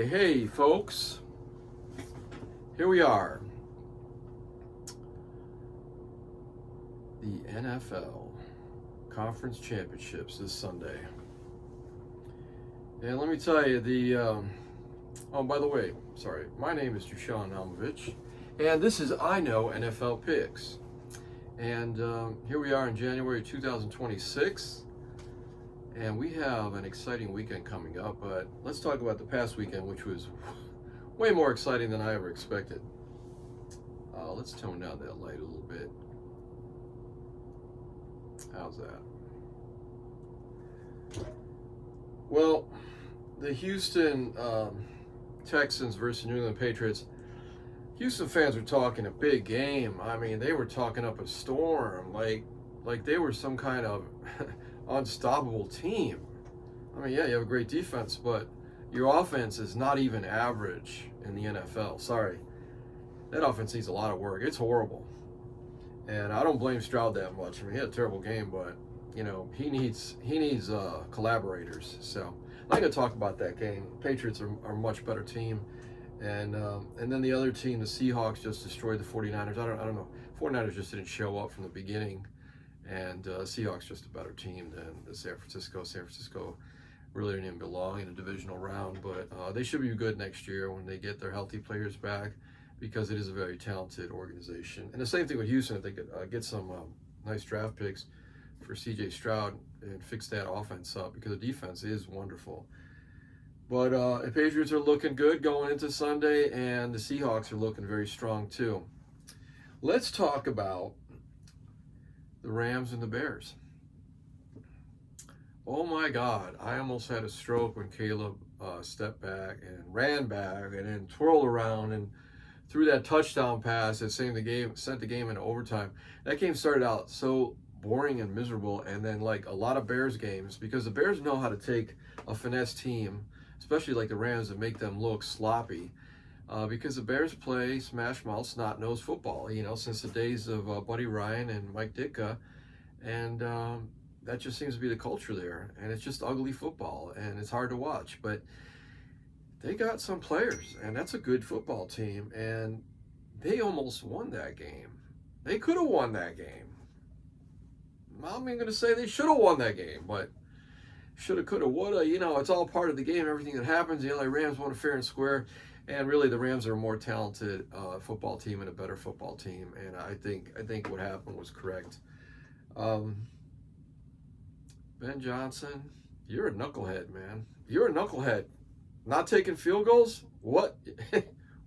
Hey folks, here we are. The NFL Conference Championships this Sunday. And let me tell you, oh, by the way, sorry, my name is Dusan Naumovic, and this is I Know NFL Picks. And here we are in January 2026, and we have an exciting weekend coming up, but let's talk about the past weekend, which was way more exciting than I ever expected. Let's tone down that light a little bit. How's that? Well, the Houston Texans versus New England Patriots. Houston fans were talking a big game. I mean, they were talking up a storm, like they were some kind of unstoppable team. I mean, yeah, you have a great defense, but your offense is not even average in the NFL. Sorry, that offense needs a lot of work. It's horrible, and I don't blame Stroud that much. I mean, he had a terrible game, but he needs collaborators. So I'm not gonna talk about that game. Patriots are a much better team. And then the other team, the Seahawks, just destroyed the 49ers. I don't know. 49ers just didn't show up from the beginning. And Seahawks just a better team than the San Francisco. San Francisco really didn't even belong in a divisional round. But they should be good next year when they get their healthy players back, because it is a very talented organization. And the same thing with Houston. If they could get some nice draft picks for C.J. Stroud and fix that offense up, because the defense is wonderful. But the Patriots are looking good going into Sunday, and the Seahawks are looking very strong too. Let's talk about the Rams and the Bears. Oh my God, I almost had a stroke when Caleb stepped back and ran back and then twirled around and threw that touchdown pass that sent the game into overtime. That game started out so boring and miserable, and then like a lot of Bears games, because the Bears know how to take a finesse team, especially like the Rams, and make them look sloppy, because the Bears play smash mouth, snot nose football, since the days of Buddy Ryan and Mike Ditka, and that just seems to be the culture there, and it's just ugly football, and it's hard to watch, but they got some players, and that's a good football team, and they almost won that game. They could have won that game. I'm even going to say they should have won that game, but shoulda, coulda, woulda, it's all part of the game, everything that happens. The LA Rams won fair and square, and really the Rams are a more talented football team and a better football team, and I think what happened was correct. Ben Johnson, you're a knucklehead, man. You're a knucklehead. Not taking field goals? What?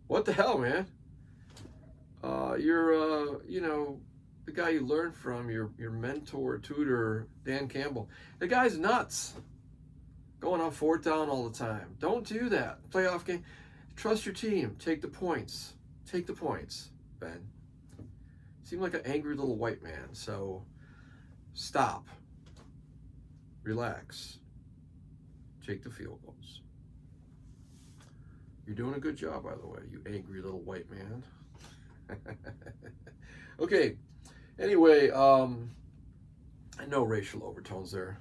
What the hell, man? You're the guy you learned from, your mentor, tutor, Dan Campbell. The guy's nuts. Going on fourth down all the time. Don't do that. Playoff game. Trust your team. Take the points. Take the points, Ben. Seem like an angry little white man. So stop. Relax. Take the field goals. You're doing a good job, by the way, you angry little white man. Okay. Anyway, no racial overtones there.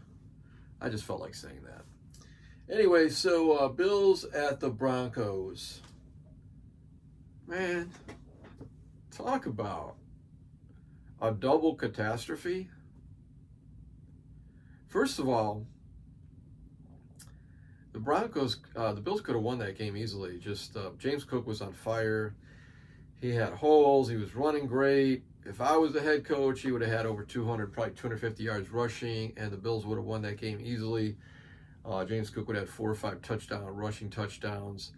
I just felt like saying that. Anyway, so Bills at the Broncos. Man, talk about a double catastrophe. First of all, the Bills could have won that game easily. Just James Cook was on fire. He had holes. He was running great. If I was the head coach, he would have had over 200, probably 250 yards rushing, and the Bills would have won that game easily. James Cook would have had 4 or 5 rushing touchdowns,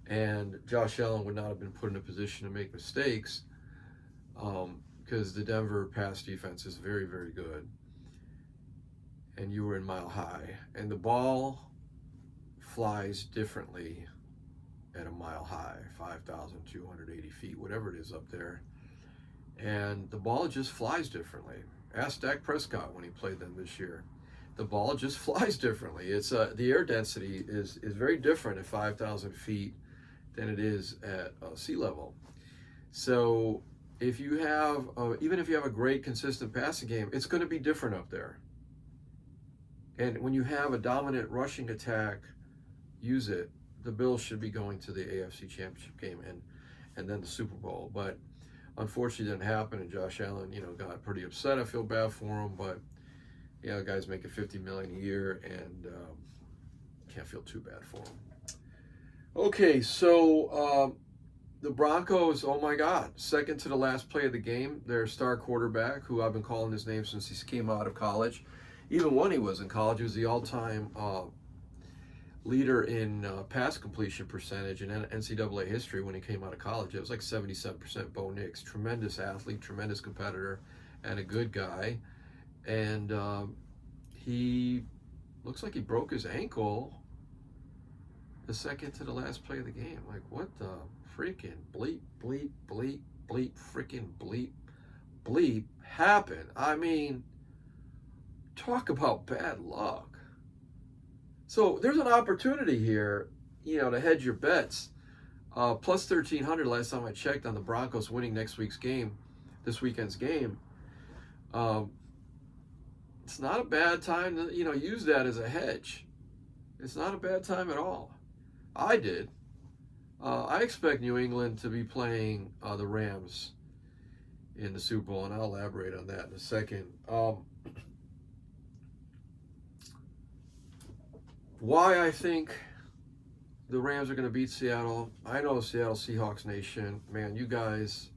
and Josh Allen would not have been put in a position to make mistakes, because the Denver pass defense is very, very good. And you were in Mile High, and the ball flies differently at a mile high, 5,280 feet, whatever it is up there. And the ball just flies differently. Ask Dak Prescott when he played them this year. The ball just flies differently. It's the air density is very different at 5,000 feet than it is at sea level. So if you have, even if you have a great consistent passing game, it's going to be different up there. And when you have a dominant rushing attack, use it. the Bills should be going to the AFC Championship game and then the Super Bowl. But unfortunately, it didn't happen, and Josh Allen, got pretty upset. I feel bad for him, but the guy's making $50 million a year, and can't feel too bad for him. Okay, so the Broncos, oh my God, second to the last play of the game, their star quarterback, who I've been calling his name since he came out of college. Even when he was in college, he was the all-time leader in pass completion percentage in NCAA history when he came out of college. It was like 77%. Bo Nix, tremendous athlete, tremendous competitor, and a good guy. And he looks like he broke his ankle the second to the last play of the game. Like, what the freaking bleep, bleep, bleep, bleep, freaking bleep, bleep happened? I mean, talk about bad luck. So there's an opportunity here, to hedge your bets. Plus 1,300 last time I checked on the Broncos winning this weekend's game. It's not a bad time to, use that as a hedge. It's not a bad time at all. I did. I expect New England to be playing the Rams in the Super Bowl, and I'll elaborate on that in a second. Why I think the Rams are going to beat Seattle. I know Seattle Seahawks Nation, man, you guys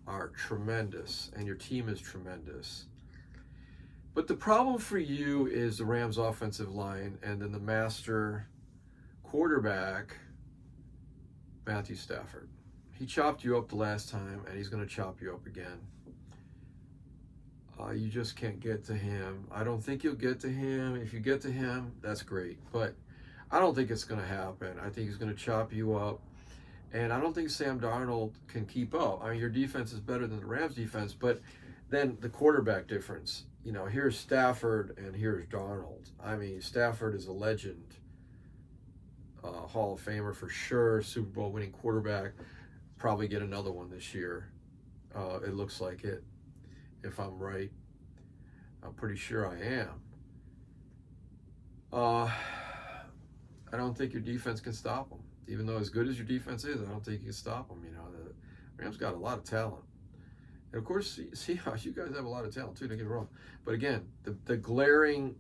are tremendous, and your team is tremendous. But the problem for you is the Rams' offensive line, and then the master quarterback, Matthew Stafford. He chopped you up the last time, and he's going to chop you up again. You just can't get to him. I don't think you'll get to him. If you get to him, that's great. But I don't think it's going to happen. I think he's going to chop you up. And I don't think Sam Darnold can keep up. I mean, your defense is better than the Rams' defense, but then the quarterback difference. Here's Stafford and here's Darnold. I mean, Stafford is a legend. Hall of Famer for sure. Super Bowl winning quarterback. Probably get another one this year. It looks like it. If I'm right, I'm pretty sure I am. I don't think your defense can stop them. Even though as good as your defense is, I don't think you can stop them. The Rams got a lot of talent. And of course, Seahawks, you guys have a lot of talent too, don't get me wrong. But again, the glaring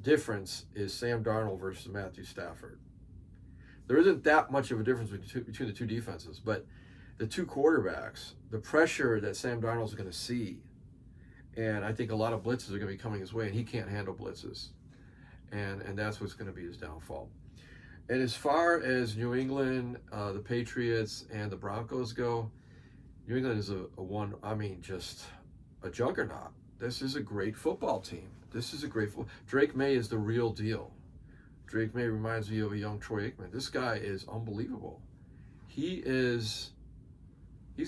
difference is Sam Darnold versus Matthew Stafford. There isn't that much of a difference between the two defenses, but the two quarterbacks, the pressure that Sam Darnold's going to see, and I think a lot of blitzes are going to be coming his way, and he can't handle blitzes. And that's what's going to be his downfall. And as far as New England, the Patriots, and the Broncos go, New England is just a juggernaut. This is a great football team. Drake May is the real deal. Drake May reminds me of a young Troy Aikman. This guy is unbelievable. He's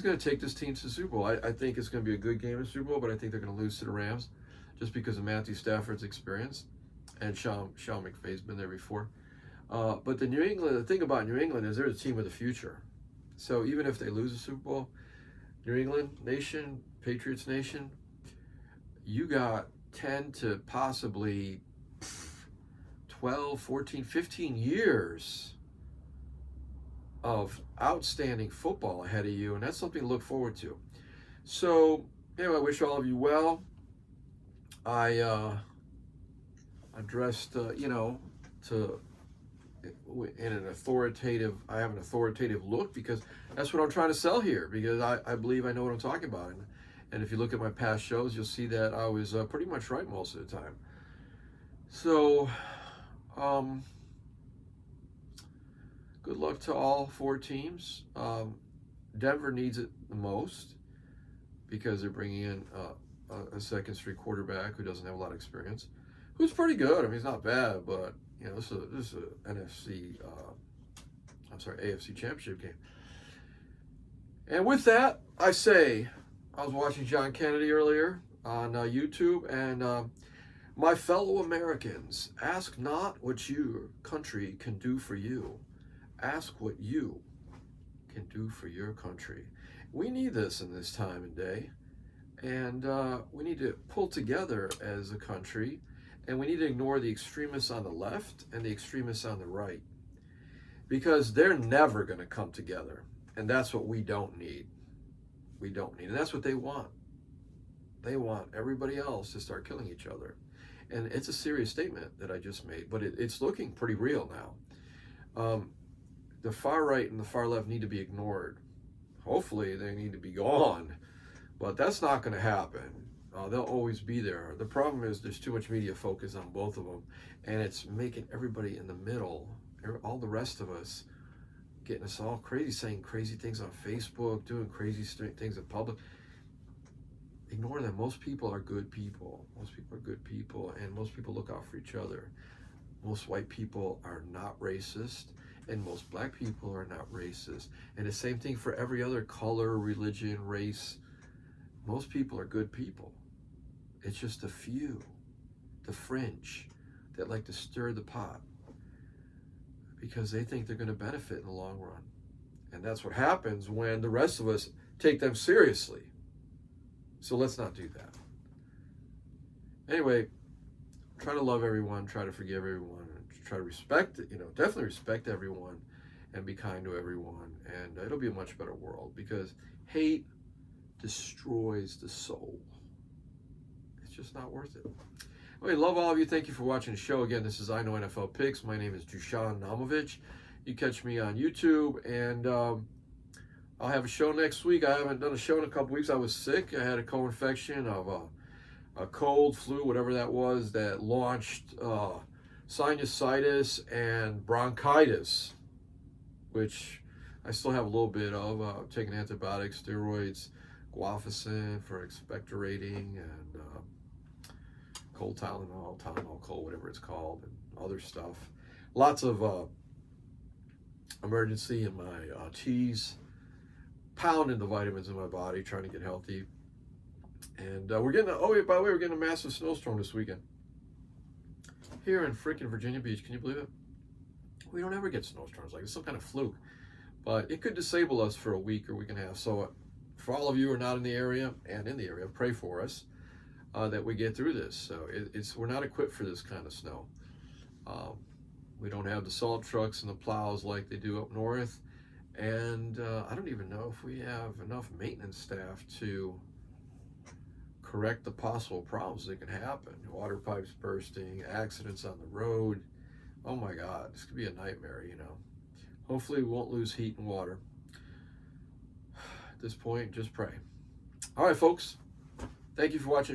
going to take this team to the Super Bowl. I think it's going to be a good game in the Super Bowl, but I think they're going to lose to the Rams just because of Matthew Stafford's experience, and Sean McVay's been there before. But the thing about New England is they're a team of the future. So even if they lose the Super Bowl, New England Nation, Patriots Nation, you got 10 to possibly 12, 14, 15 years of outstanding football ahead of you, and that's something to look forward to. So, anyway, I wish all of you well. I dressed, in an authoritative, I have an authoritative look because that's what I'm trying to sell here, because I believe I know what I'm talking about. And if you look at my past shows, you'll see that I was pretty much right most of the time. So, good luck to all four teams. Denver needs it the most because they're bringing in a second-string quarterback who doesn't have a lot of experience, who's pretty good. I mean, he's not bad, but this is an AFC Championship game. And with that, I say, I was watching John Kennedy earlier on YouTube, and my fellow Americans, ask not what your country can do for you. Ask what you can do for your country. We need this in this time and day, and we need to pull together as a country, and we need to ignore the extremists on the left and the extremists on the right. because they're never going to come together. And that's what we don't need. We don't need. And that's what they want. They want everybody else to start killing each other. And it's a serious statement that I just made, but it's looking pretty real now. The far right and the far left need to be ignored. Hopefully they need to be gone, but that's not going to happen. They'll always be there. The problem is there's too much media focus on both of them, and it's making everybody in the middle, all the rest of us, getting us all crazy, saying crazy things on Facebook, doing crazy things in public. Ignore them. Most people are good people. Most people are good people, and most people look out for each other. Most white people are not racist, and most black people are not racist. And the same thing for every other color, religion, race. Most people are good people. It's just a few, the fringe, that like to stir the pot because they think they're going to benefit in the long run. And that's what happens when the rest of us take them seriously. So let's not do that. Anyway, try to love everyone, try to forgive everyone, and try to respect, definitely respect everyone and be kind to everyone. And it'll be a much better world because hate destroys the soul. It's just not worth it. Anyway, love all of you. Thank you for watching the show. Again, this is I Know NFL Picks. My name is Dusan Naumovic. You catch me on YouTube, and I'll have a show next week. I haven't done a show in a couple weeks. I was sick. I had a co-infection of a cold, flu, whatever that was, that launched sinusitis and bronchitis, which I still have a little bit of. Taking antibiotics, steroids, guanfacine for expectorating, and cold Tylenol, cold, whatever it's called, and other stuff. Lots of emergency in my teas, pounding the vitamins in my body, trying to get healthy. And we're getting, by the way, we're getting a massive snowstorm this weekend here in freaking Virginia Beach. Can you believe it? We don't ever get snowstorms. Like, it's some kind of fluke. But it could disable us for a week or week and a half. So for all of you who are not in the area and in the area, pray for us that we get through this. So we're not equipped for this kind of snow. We don't have the salt trucks and the plows like they do up north. And I don't even know if we have enough maintenance staff to correct the possible problems that can happen. Water pipes bursting, accidents on the road. Oh my God, this could be a nightmare, Hopefully we won't lose heat and water. At this point, just pray. All right, folks. Thank you for watching.